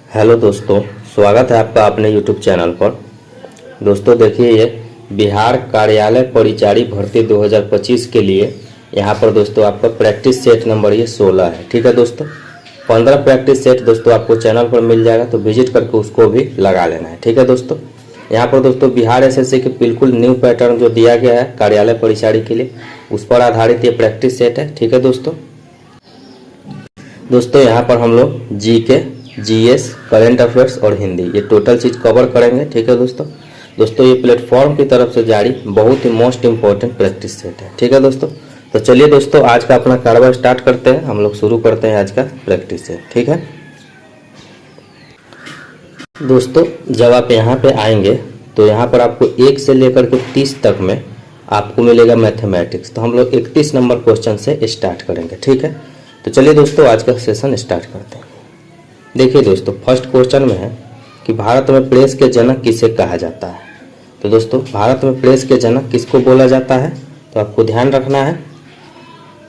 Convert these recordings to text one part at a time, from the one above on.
Hello दोस्तों, स्वागत है आपका अपने यूट्यूब चैनल पर। दोस्तों देखिए, ये बिहार कार्यालय परिचारी भर्ती 2025 के लिए यहाँ पर दोस्तों आपका प्रैक्टिस सेट नंबर ये 16 है। ठीक है दोस्तों, 15 प्रैक्टिस सेट दोस्तों आपको चैनल पर मिल जाएगा, तो विजिट करके उसको भी लगा लेना है। ठीक है दोस्तों, यहाँ पर दोस्तों बिहार एसएससी के बिल्कुल न्यू पैटर्न जो दिया गया है कार्यालय परिचारी के लिए, उस पर आधारित ये प्रैक्टिस सेट है। ठीक है दोस्तों यहाँ पर हम लोग जीके, जीएस, करंट अफेयर्स और हिंदी ये टोटल चीज़ कवर करेंगे। ठीक है दोस्तों ये प्लेटफॉर्म की तरफ से जारी बहुत ही मोस्ट इंपॉर्टेंट प्रैक्टिस सेट है। ठीक है दोस्तों, तो चलिए दोस्तों आज का अपना कार्रवाई स्टार्ट करते हैं। हम लोग शुरू करते हैं आज का प्रैक्टिस सेट। ठीक है दोस्तों, जब आप यहाँ पे आएंगे तो यहाँ पर आपको 1 से लेकर के 30 तक में आपको मिलेगा मैथमेटिक्स। तो हम लोग 31 नंबर क्वेश्चन से स्टार्ट करेंगे। ठीक है, तो चलिए दोस्तों आज का सेशन स्टार्ट करते हैं। देखिए दोस्तों, फर्स्ट क्वेश्चन में है कि भारत में प्रेस के जनक किसे कहा जाता है। तो दोस्तों भारत में प्रेस के जनक किसको बोला जाता है, तो आपको ध्यान रखना है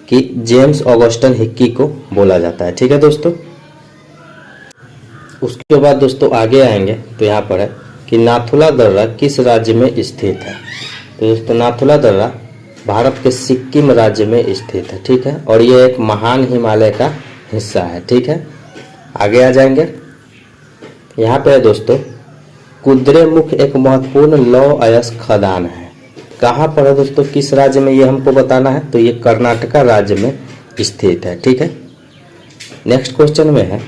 कि जेम्स ऑगस्टन हिक्की को बोला जाता है। ठीक है दोस्तों, उसके बाद दोस्तों आगे आएंगे तो यहाँ पर है कि नाथुला दर्रा किस राज्य में स्थित है। तो दोस्तों नाथुला दर्रा भारत के सिक्किम राज्य में स्थित है। ठीक है, और ये एक महान हिमालय का हिस्सा है। ठीक है, आगे आ जाएंगे। यहाँ पे है दोस्तों कुद्रेमुख एक महत्वपूर्ण लौह अयस्क खदान है। कहाँ पर है दोस्तों, किस राज्य में, ये हमको बताना है। तो ये कर्नाटका राज्य में स्थित है। ठीक है, नेक्स्ट क्वेश्चन में है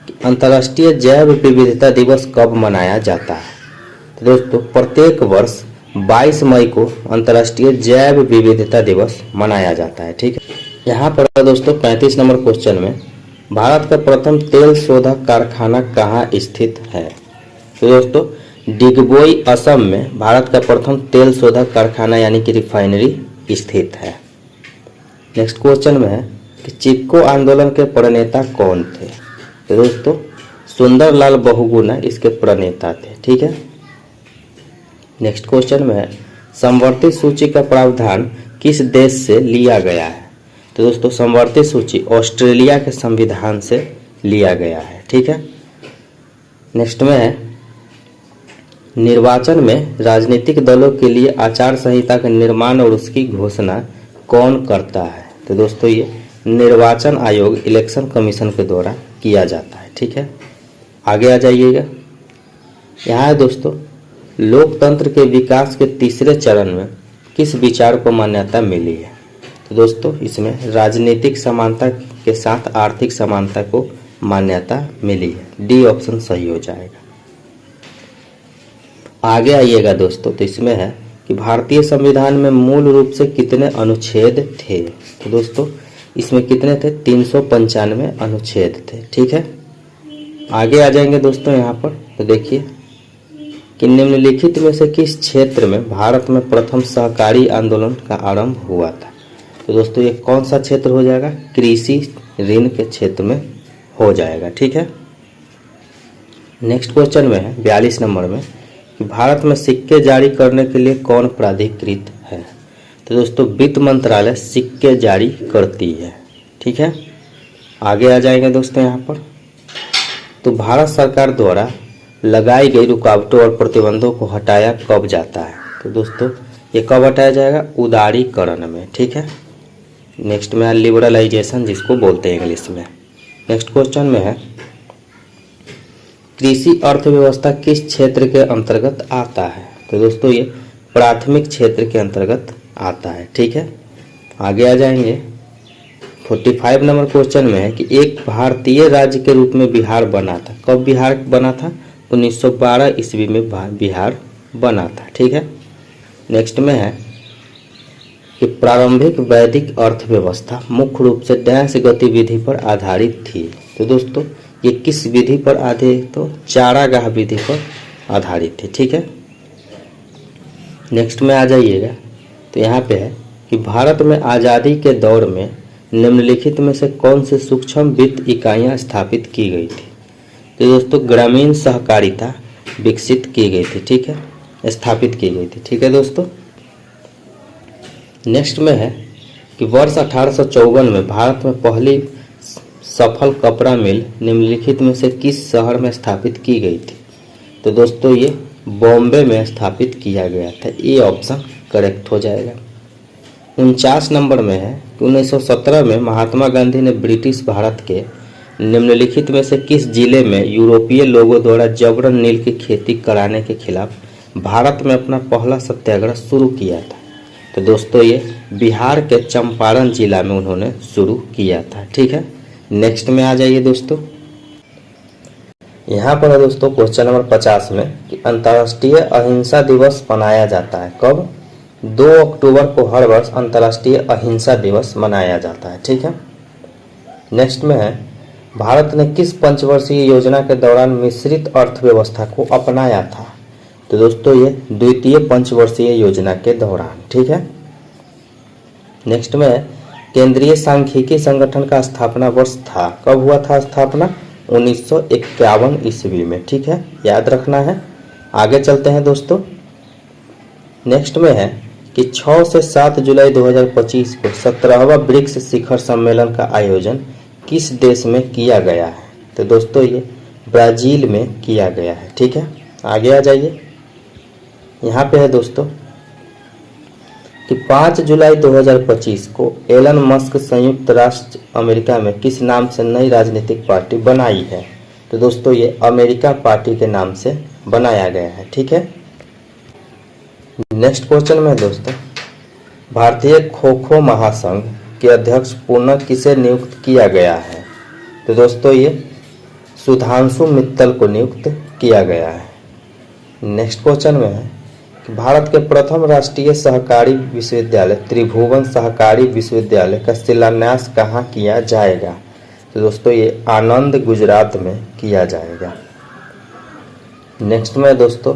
कि अंतर्राष्ट्रीय जैव विविधता दिवस कब मनाया जाता है। तो दोस्तों प्रत्येक वर्ष 22 मई को अंतर्राष्ट्रीय जैव विविधता दिवस मनाया जाता है। ठीक है, यहाँ पर दोस्तों 35 नंबर क्वेश्चन में भारत का प्रथम तेल शोधक कारखाना कहाँ स्थित है। तो दोस्तों डिगबोई असम में भारत का प्रथम तेल शोधक कारखाना यानी कि रिफाइनरी स्थित है। नेक्स्ट क्वेश्चन में है कि चिपको आंदोलन के प्रणेता कौन थे। तो दोस्तों सुंदरलाल बहुगुणा इसके प्रणेता थे। ठीक है, नेक्स्ट क्वेश्चन में है समवर्ती सूची का प्रावधान किस देश से लिया गया है। तो दोस्तों समवर्ती सूची ऑस्ट्रेलिया के संविधान से लिया गया है। ठीक है, नेक्स्ट में है निर्वाचन में राजनीतिक दलों के लिए आचार संहिता का निर्माण और उसकी घोषणा कौन करता है। तो दोस्तों ये निर्वाचन आयोग इलेक्शन कमीशन के द्वारा किया जाता है। ठीक है, आगे आ जाइएगा। यहाँ है दोस्तों लोकतंत्र के विकास के तीसरे चरण में किस विचार को मान्यता मिली है। तो दोस्तों इसमें राजनीतिक समानता के साथ आर्थिक समानता को मान्यता मिली है। डी ऑप्शन सही हो जाएगा। आगे आइएगा दोस्तों, तो इसमें है कि भारतीय संविधान में मूल रूप से कितने अनुच्छेद थे। तो दोस्तों इसमें कितने थे, 395 अनुच्छेद थे। ठीक है, आगे आ जाएंगे दोस्तों यहाँ पर। तो देखिए कि निम्नलिखित में से किस क्षेत्र में भारत में प्रथम सहकारी आंदोलन का आरंभ हुआ था। तो दोस्तों ये कौन सा क्षेत्र हो जाएगा, कृषि ऋण के क्षेत्र में हो जाएगा। ठीक है, नेक्स्ट क्वेश्चन में है 42 नंबर में कि भारत में सिक्के जारी करने के लिए कौन प्राधिकृत है। तो दोस्तों वित्त मंत्रालय सिक्के जारी करती है। ठीक है, आगे आ जाएंगे दोस्तों यहाँ पर। तो भारत सरकार द्वारा लगाई गई रुकावटों और प्रतिबंधों को हटाया कब जाता है। तो दोस्तों ये कब हटाया जाएगा, उदारीकरण में। ठीक है, नेक्स्ट में है लिबरलाइजेशन जिसको बोलते हैं इंग्लिश में। नेक्स्ट क्वेश्चन में है कृषि अर्थव्यवस्था किस क्षेत्र के अंतर्गत आता है। तो दोस्तों ये प्राथमिक क्षेत्र के अंतर्गत आता है। ठीक है, आगे आ जाएंगे। 45 नंबर क्वेश्चन में है कि एक भारतीय राज्य के रूप में बिहार बना था। कब बिहार बना था, 1912 ईस्वी में बिहार बना था। ठीक है, नेक्स्ट में है कि प्रारंभिक वैदिक अर्थव्यवस्था मुख्य रूप से डैश गतिविधि पर आधारित थी। तो दोस्तों ये किस विधि पर आधारित, तो चारागाह विधि पर आधारित थी। ठीक है, नेक्स्ट में आ जाइएगा। तो यहाँ पे है कि भारत में आज़ादी के दौर में निम्नलिखित में से कौन से सूक्ष्म वित्त इकाइयाँ स्थापित की गई थी। तो दोस्तों ग्रामीण सहकारिता विकसित की गई थी। ठीक है, स्थापित की गई थी। ठीक है दोस्तों, नेक्स्ट में है कि वर्ष 1854 में भारत में पहली सफल कपड़ा मिल निम्नलिखित में से किस शहर में स्थापित की गई थी? तो दोस्तों ये बॉम्बे में स्थापित किया गया था। ये ऑप्शन करेक्ट हो जाएगा। 49 नंबर में है कि 1917 में महात्मा गांधी ने ब्रिटिश भारत के निम्नलिखित में से किस जिले में यूरोपीय लोगों द्वारा जबरन नील की खेती कराने के खिलाफ भारत में अपना पहला सत्याग्रह शुरू किया था? तो दोस्तों ये बिहार के चंपारण जिला में उन्होंने शुरू किया था। ठीक है, नेक्स्ट में आ जाइए दोस्तों। यहाँ पर है दोस्तों क्वेश्चन नंबर 50 में कि अंतर्राष्ट्रीय अहिंसा दिवस मनाया जाता है कब? 2 अक्टूबर को हर वर्ष अंतर्राष्ट्रीय अहिंसा दिवस मनाया जाता है। ठीक है, नेक्स्ट में है भारत ने किस पंचवर्षीय योजना के दौरान मिश्रित अर्थव्यवस्था को अपनाया था? तो दोस्तों ये द्वितीय पंचवर्षीय योजना के दौरान। ठीक है, नेक्स्ट में है केंद्रीय सांख्यिकी संगठन का स्थापना वर्ष था, कब हुआ था स्थापना? 1951 ईस्वी में। ठीक है, याद रखना है। आगे चलते हैं दोस्तों। नेक्स्ट में है कि 6 से 7 जुलाई 2025 को 17वां ब्रिक्स शिखर सम्मेलन का आयोजन किस देश में किया गया है? तो दोस्तों ये ब्राजील में किया गया है। ठीक है, आगे आ जाइए। यहाँ पे है दोस्तों कि 5 जुलाई 2025 को एलन मस्क संयुक्त राष्ट्र अमेरिका में किस नाम से नई राजनीतिक पार्टी बनाई है? तो दोस्तों ये अमेरिका पार्टी के नाम से बनाया गया है। ठीक है, नेक्स्ट क्वेश्चन में दोस्तों भारतीय खो खो महासंघ के अध्यक्ष पुनः किसे नियुक्त किया गया है? तो दोस्तों ये सुधांशु मित्तल को नियुक्त किया गया है। नेक्स्ट क्वेश्चन में है कि भारत के प्रथम राष्ट्रीय सहकारी विश्वविद्यालय त्रिभुवन सहकारी विश्वविद्यालय का शिलान्यास कहाँ किया जाएगा? तो दोस्तों ये आनंद गुजरात में किया जाएगा। नेक्स्ट में दोस्तों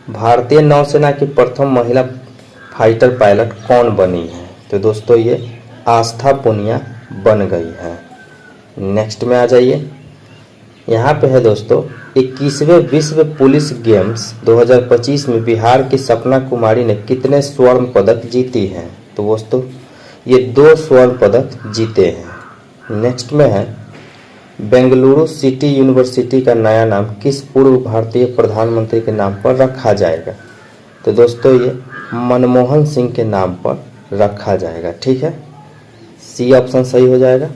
भारतीय नौसेना की प्रथम महिला फाइटर पायलट कौन बनी है? तो दोस्तों ये आस्था पुनिया बन गई है। नेक्स्ट में आ जाइए। यहाँ पे है दोस्तों 21वें विश्व पुलिस गेम्स 2025 में बिहार की सपना कुमारी ने कितने स्वर्ण पदक जीती हैं? तो दोस्तों ये 2 स्वर्ण पदक जीते हैं। नेक्स्ट में है बेंगलुरु सिटी यूनिवर्सिटी का नया नाम किस पूर्व भारतीय प्रधानमंत्री के नाम पर रखा जाएगा? तो दोस्तों ये मनमोहन सिंह के नाम पर रखा जाएगा। ठीक है, सी ऑप्शन सही हो जाएगा।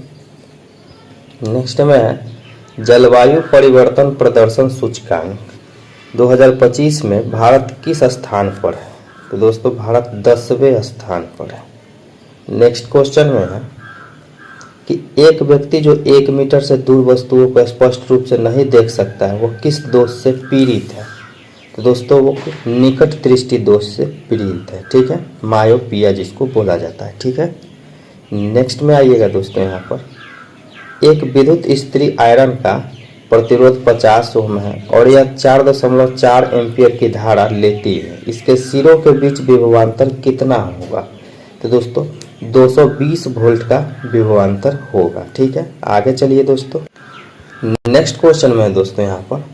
नेक्स्ट में है जलवायु परिवर्तन प्रदर्शन सूचकांक 2025 में भारत किस स्थान पर है? तो दोस्तों भारत 10वें स्थान पर है। नेक्स्ट क्वेश्चन में है कि एक व्यक्ति जो 1 मीटर से दूर वस्तुओं को स्पष्ट रूप से नहीं देख सकता है वो किस दोष से पीड़ित है? तो दोस्तों वो निकट दृष्टि दोष से पीड़ित है। ठीक है, मायोपिया जिसको बोला जाता है। ठीक है, नेक्स्ट में आइएगा दोस्तों। यहाँ पर एक विद्युत इस्त्री आयरन का प्रतिरोध 50 ओम है और यह 4.4 एम्पियर की धारा लेती है। इसके सिरों के बीच विभवांतर कितना होगा? तो दोस्तों 220 वोल्ट का विभवांतर होगा। ठीक है, आगे चलिए दोस्तों। नेक्स्ट क्वेश्चन में है दोस्तों यहाँ पर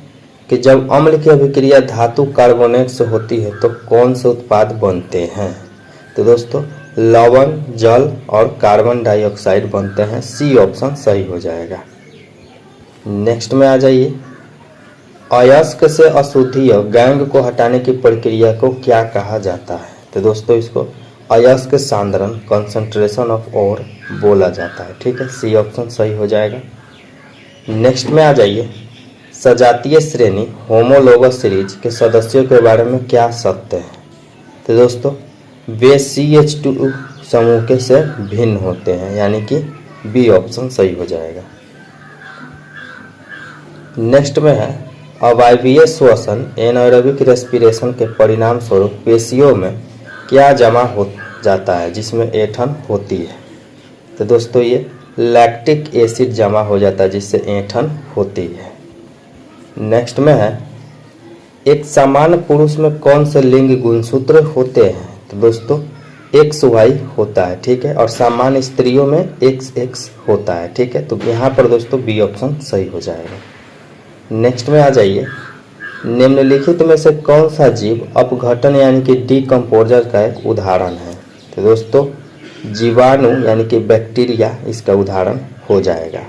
कि जब अम्ल की अभिक्रिया धातु कार्बोनेट से होती है तो कौन से उत्पाद बनते हैं? तो दोस्तों लवण, जल और कार्बन डाइऑक्साइड बनते हैं। सी ऑप्शन सही हो जाएगा। नेक्स्ट में आ जाइए। अयस्क से अशुद्धि गैंग को हटाने की प्रक्रिया को क्या कहा जाता है? तो दोस्तों इसको अयस्क सांद्रण कंसंट्रेशन ऑफ ओर बोला जाता है। ठीक है, सी ऑप्शन सही हो जाएगा। नेक्स्ट में आ जाइए। सजातीय श्रेणी होमोलोगस सीरीज के सदस्यों के बारे में क्या सत्य है? तो दोस्तों वे CH2 समूह के से भिन्न होते हैं, यानी कि बी ऑप्शन सही हो जाएगा। नेक्स्ट में है अवायवीय श्वसन एनारोबिक रेस्पिरेशन के परिणाम स्वरूप पेशियों में क्या जमा हो जाता है जिसमें ऐंठन होती है? तो दोस्तों ये लैक्टिक एसिड जमा हो जाता है जिससे ऐंठन होती है। नेक्स्ट में है एक सामान्य पुरुष में कौन से लिंग गुणसूत्र होते हैं? तो दोस्तों XY होता है। ठीक है, और सामान्य स्त्रियों में XX होता है। ठीक है, तो यहाँ पर दोस्तों बी ऑप्शन सही हो जाएगा। नेक्स्ट में आ जाइए। निम्नलिखित में से कौन सा जीव अपघटन यानी कि डिकम्पोजर का एक उदाहरण है? तो दोस्तों जीवाणु यानी कि बैक्टीरिया इसका उदाहरण हो जाएगा।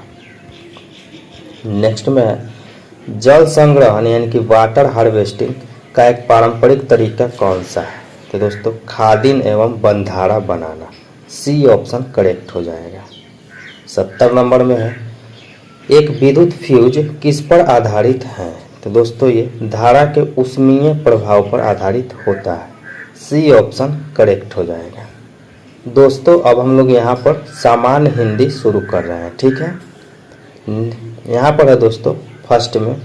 नेक्स्ट में है जल संग्रहण यानी कि वाटर हार्वेस्टिंग का एक पारंपरिक तरीका कौन सा है? तो दोस्तों खादिन एवं बंधारा बनाना, सी ऑप्शन करेक्ट हो जाएगा। 70 नंबर में है एक विद्युत फ्यूज किस पर आधारित है? तो दोस्तों ये धारा के ऊष्मीय प्रभाव पर आधारित होता है, सी ऑप्शन करेक्ट हो जाएगा। दोस्तों अब हम लोग यहाँ पर सामान्य हिंदी शुरू कर रहे हैं, ठीक है। यहाँ पर है दोस्तों फर्स्ट में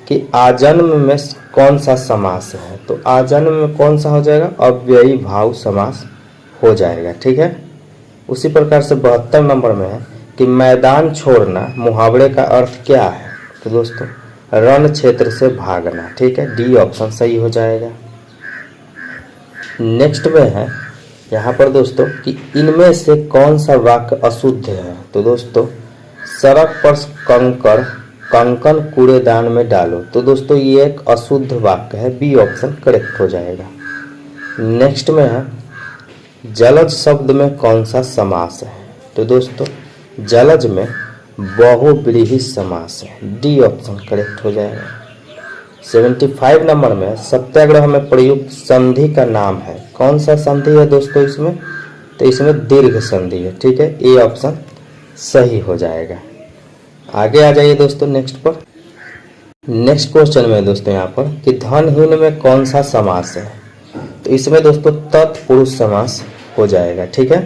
कि आजन्म में कौन सा समास है? तो आजन्म में कौन सा हो जाएगा? अव्ययी भाव समास हो जाएगा, ठीक है। उसी प्रकार से 72 नंबर में है कि मैदान छोड़ना मुहावरे का अर्थ क्या है? तो दोस्तों रण क्षेत्र से भागना, ठीक है, डी ऑप्शन सही हो जाएगा। नेक्स्ट में है यहाँ पर दोस्तों कि इनमें से कौन सा वाक्य अशुद्ध है? तो दोस्तों सड़क पर कंकन कूड़ेदान में डालो, तो दोस्तों ये एक अशुद्ध वाक्य है, बी ऑप्शन करेक्ट हो जाएगा। नेक्स्ट में है जलज शब्द में कौन सा समास है? तो दोस्तों जलज में बहुव्रीहि समास है, डी ऑप्शन करेक्ट हो जाएगा। 75 नंबर में सत्याग्रह में प्रयुक्त संधि का नाम है, कौन सा संधि है दोस्तों इसमें? तो इसमें दीर्घ संधि है, ठीक है, ए ऑप्शन सही हो जाएगा। आगे आ जाइए दोस्तों नेक्स्ट पर। नेक्स्ट क्वेश्चन में दोस्तों यहाँ पर कि धनहीन में कौन सा समास है? तो इसमें दोस्तों तत्पुरुष समास हो जाएगा, ठीक है।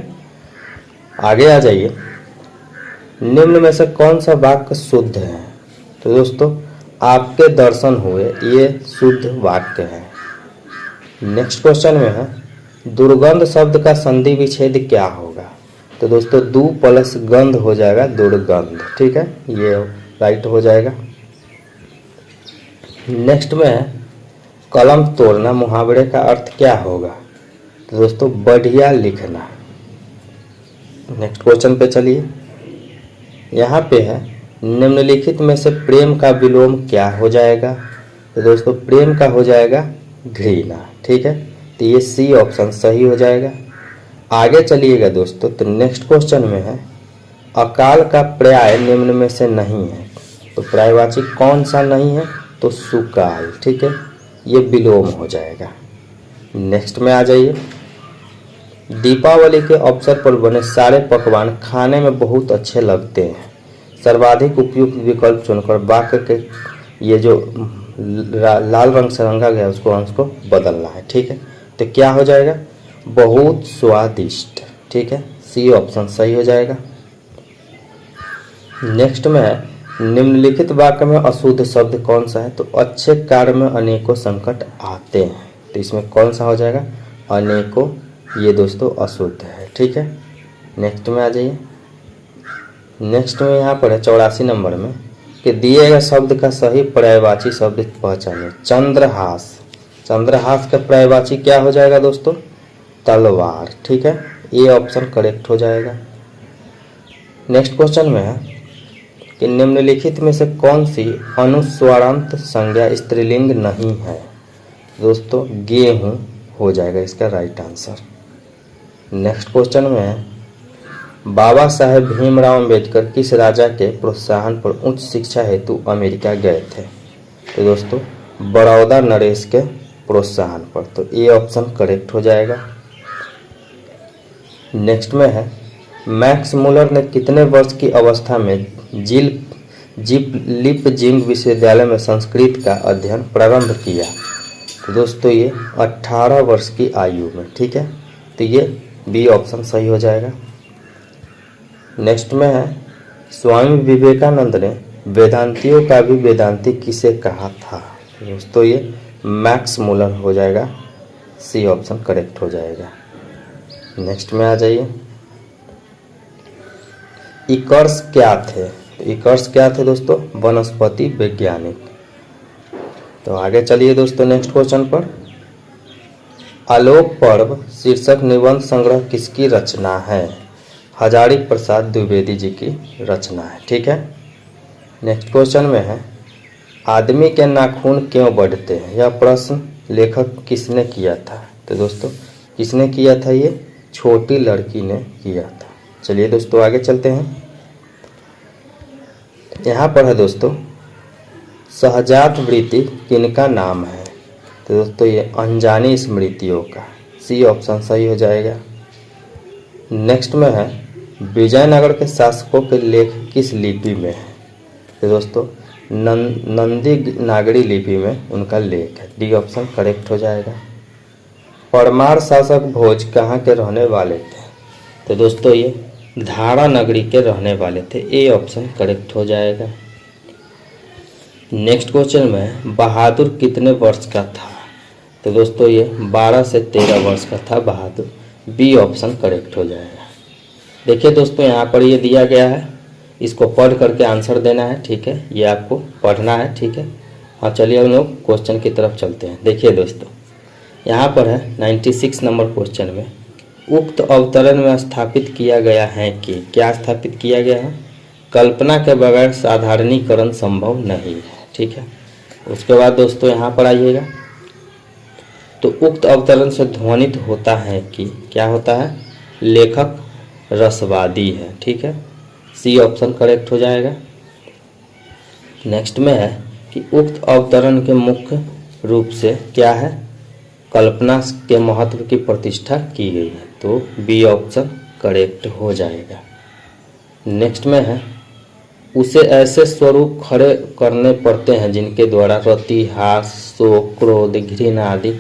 आगे आ जाइए निम्न में से कौन सा वाक्य शुद्ध है? तो दोस्तों आपके दर्शन हुए, ये शुद्ध वाक्य है। नेक्स्ट क्वेश्चन में है दुर्गंध शब्द का संधि विच्छेद क्या होगा? तो दोस्तों दू प्लस गंध हो जाएगा दुर्गंध, ठीक है, ये राइट हो जाएगा। नेक्स्ट में है कलम तोड़ना मुहावरे का अर्थ क्या होगा? तो दोस्तों बढ़िया लिखना। नेक्स्ट क्वेश्चन पे चलिए। यहाँ पे है निम्नलिखित में से प्रेम का विलोम क्या हो जाएगा? तो दोस्तों प्रेम का हो जाएगा घृणा, ठीक है, तो ये सी ऑप्शन सही हो जाएगा। आगे चलिएगा दोस्तों, तो नेक्स्ट क्वेश्चन में है अकाल का पर्याय निम्न में से नहीं है, तो पर्यायवाची कौन सा नहीं है? तो सुकाल, ठीक है, ये विलोम हो जाएगा। नेक्स्ट में आ जाइए दीपावली के अवसर पर बने सारे पकवान खाने में बहुत अच्छे लगते हैं, सर्वाधिक उपयुक्त विकल्प चुनकर वाक्य के ये जो लाल रंग से रंगा गया उसको अंश को बदलना है, ठीक है, तो क्या हो जाएगा? बहुत स्वादिष्ट, ठीक है, सी ऑप्शन सही हो जाएगा। नेक्स्ट में है निम्नलिखित वाक्य में अशुद्ध शब्द कौन सा है? तो अच्छे कार्य में अनेकों संकट आते हैं, तो इसमें कौन सा हो जाएगा? अनेकों, ये दोस्तों अशुद्ध है, ठीक है। नेक्स्ट में आ जाइए। नेक्स्ट में यहाँ पर है 84 नंबर में कि दिए गए शब्द का सही पर्यायवाची शब्द पहचाने। चंद्रहास, चंद्रहास का पर्यायवाची क्या हो जाएगा दोस्तों? तलवार, ठीक है, ये ऑप्शन करेक्ट हो जाएगा। नेक्स्ट क्वेश्चन में है कि निम्नलिखित में से कौन सी अनुस्वारांत संज्ञा स्त्रीलिंग नहीं है? दोस्तों गेहूं हो जाएगा इसका राइट आंसर। नेक्स्ट क्वेश्चन में है बाबा साहेब भीमराव अंबेडकर किस राजा के प्रोत्साहन पर उच्च शिक्षा हेतु अमेरिका गए थे? तो दोस्तों बड़ौदा नरेश के प्रोत्साहन पर, तो ये ऑप्शन करेक्ट हो जाएगा। नेक्स्ट में है मैक्स मुलर ने कितने वर्ष की अवस्था में लिपजिंग विश्वविद्यालय में संस्कृत का अध्ययन प्रारंभ किया? तो दोस्तों ये 18 वर्ष की आयु में, ठीक है, तो ये बी ऑप्शन सही हो जाएगा। नेक्स्ट में है स्वामी विवेकानंद ने वेदांतियों का भी वेदांती किसे कहा था? दोस्तों ये मैक्स मुलर हो जाएगा, सी ऑप्शन करेक्ट हो जाएगा। नेक्स्ट में आ जाइए इकर्स क्या थे? तो इकर्स क्या थे दोस्तों? वनस्पति वैज्ञानिक। तो आगे चलिए दोस्तों नेक्स्ट क्वेश्चन पर। आलोक पर्व शीर्षक निबंध संग्रह किसकी रचना है? हजारी प्रसाद द्विवेदी जी की रचना है, ठीक है। नेक्स्ट क्वेश्चन में है आदमी के नाखून क्यों बढ़ते हैं? यह प्रश्न लेखक किसने किया था? तो दोस्तों किसने किया था? ये छोटी लड़की ने किया था। चलिए दोस्तों आगे चलते हैं। यहाँ पर है दोस्तों सहजात वृत्ति किनका नाम है? तो दोस्तों ये अनजानी स्मृतियों का, सी ऑप्शन सही हो जाएगा। नेक्स्ट में है विजयनगर के शासकों के लेख किस लिपि में है? तो दोस्तों नंदी नागरी लिपि में उनका लेख है, डी ऑप्शन करेक्ट हो जाएगा। परमार शासक भोज कहाँ के रहने वाले थे? तो दोस्तों ये धारा नगरी के रहने वाले थे, ए ऑप्शन करेक्ट हो जाएगा। नेक्स्ट क्वेश्चन में बहादुर कितने वर्ष का था? तो दोस्तों ये 12 से 13 वर्ष का था बहादुर, बी ऑप्शन करेक्ट हो जाएगा। देखिए दोस्तों यहाँ पर ये दिया गया है, इसको पढ़ करके आंसर देना है, ठीक है, ये आपको पढ़ना है, ठीक है। हाँ चलिए हम लोग क्वेश्चन की तरफ चलते हैं। देखिए दोस्तों यहाँ पर है 96 नंबर क्वेश्चन में उक्त अवतरण में स्थापित किया गया है कि क्या स्थापित किया गया है? कल्पना के बगैर साधारणीकरण संभव नहीं है, ठीक है। उसके बाद दोस्तों यहाँ पर आइएगा तो उक्त अवतरण से ध्वनित होता है कि क्या होता है? लेखक रसवादी है, ठीक है, सी ऑप्शन करेक्ट हो जाएगा। नेक्स्ट में है कि उक्त अवतरण के मुख्य रूप से क्या है? कल्पना के महत्व की प्रतिष्ठा की गई है, तो बी ऑप्शन करेक्ट हो जाएगा। नेक्स्ट में है उसे ऐसे स्वरूप खड़े करने पड़ते हैं जिनके द्वारा रति, हास, शोक, क्रोध, घृणा आदि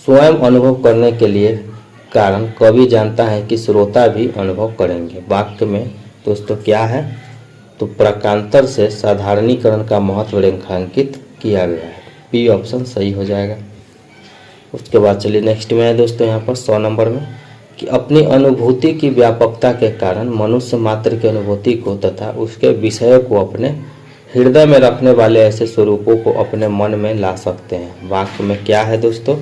स्वयं अनुभव करने के लिए कारण कवि जानता है कि श्रोता भी अनुभव करेंगे। वाक्य में दोस्तों क्या है? तो प्रकांतर से साधारणीकरण का महत्व रेखांकित किया गया है, बी ऑप्शन सही हो जाएगा। उसके बाद चलिए नेक्स्ट में है दोस्तों यहाँ पर 100 नंबर में कि अपनी अनुभूति की व्यापकता के कारण मनुष्य मात्र की अनुभूति को तथा उसके विषय को अपने हृदय में रखने वाले ऐसे स्वरूपों को अपने मन में ला सकते हैं। वाक्य में क्या है दोस्तों?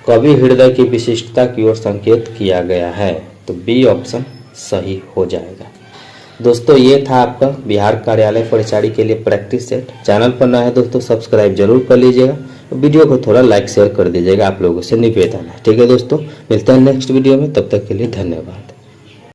कवि हृदय की विशिष्टता की ओर संकेत किया गया है, तो बी ऑप्शन सही हो जाएगा। दोस्तों ये था आपका बिहार कार्यालय परिचारी के लिए प्रैक्टिस सेट। चैनल पर नया है दोस्तों सब्सक्राइब जरूर कर लीजिएगा, वीडियो को थोड़ा लाइक शेयर कर दीजिएगा, आप लोगों से निवेदन है, ठीक है दोस्तों। मिलते हैं नेक्स्ट वीडियो में, तब तक के लिए धन्यवाद।